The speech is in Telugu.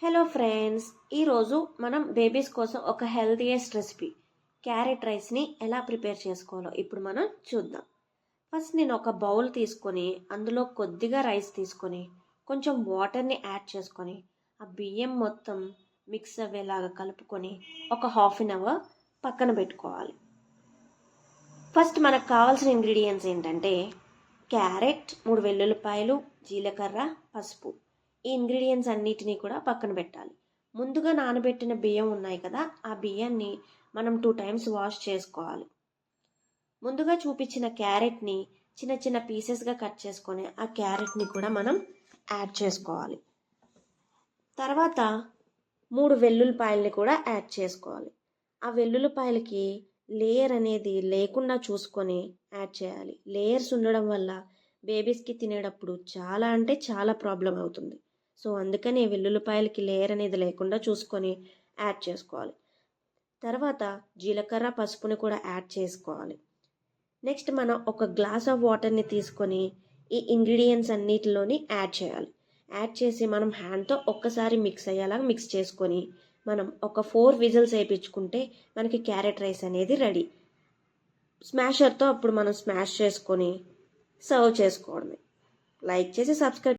హలో ఫ్రెండ్స్, ఈరోజు మనం బేబీస్ కోసం ఒక హెల్తీయెస్ట్ రెసిపీ క్యారెట్ రైస్ని ఎలా ప్రిపేర్ చేసుకోవాలో ఇప్పుడు మనం చూద్దాం. ఫస్ట్ నేను ఒక బౌల్ తీసుకొని అందులో కొద్దిగా రైస్ తీసుకొని కొంచెం వాటర్ని యాడ్ చేసుకొని ఆ బియ్యం మొత్తం మిక్స్ అయ్యేలాగా కలుపుకొని ఒక హాఫ్ అన్ అవర్ పక్కన పెట్టుకోవాలి. ఫస్ట్ మనకు కావాల్సిన ఇంగ్రీడియంట్స్ ఏంటంటే క్యారెట్, 3 వెల్లుల్లిపాయలు, జీలకర్ర, పసుపు. ఈ ఇంగ్రీడియంట్స్ అన్నిటినీ కూడా పక్కన పెట్టాలి. ముందుగా నానబెట్టిన బియ్యం ఉన్నాయి కదా, ఆ బియ్యాన్ని మనం 2 టైమ్స్ వాష్ చేసుకోవాలి. ముందుగా చూపించిన క్యారెట్ని చిన్న చిన్న పీసెస్గా కట్ చేసుకొని ఆ క్యారెట్ని కూడా మనం యాడ్ చేసుకోవాలి. తర్వాత 3 వెల్లుల్లిపాయలని కూడా యాడ్ చేసుకోవాలి. ఆ వెల్లుల్లిపాయలకి లేయర్ అనేది లేకుండా చూసుకొని యాడ్ చేయాలి. లేయర్స్ ఉండడం వల్ల బేబీస్కి తినేటప్పుడు చాలా అంటే చాలా ప్రాబ్లం అవుతుంది. సో అందుకని వెల్లుల్లిపాయలకి లేయర్ అనేది లేకుండా చూసుకొని యాడ్ చేసుకోవాలి. తర్వాత జీలకర్ర, పసుపుని కూడా యాడ్ చేసుకోవాలి. నెక్స్ట్ మనం ఒక గ్లాస్ ఆఫ్ వాటర్ని తీసుకొని ఈ ఇంగ్రీడియంట్స్ అన్నిటిలోని యాడ్ చేయాలి. యాడ్ చేసి మనం హ్యాండ్తో ఒక్కసారి మిక్స్ అయ్యేలాగా మిక్స్ చేసుకొని మనం ఒక 4 విజిల్స్ వేయించుకుంటే మనకి క్యారెట్ రైస్ అనేది రెడీ. స్మాషర్తో అప్పుడు మనం స్మాష్ చేసుకొని సర్వ్ చేసుకోవడమే. లైక్ చేసి సబ్స్క్రైబ్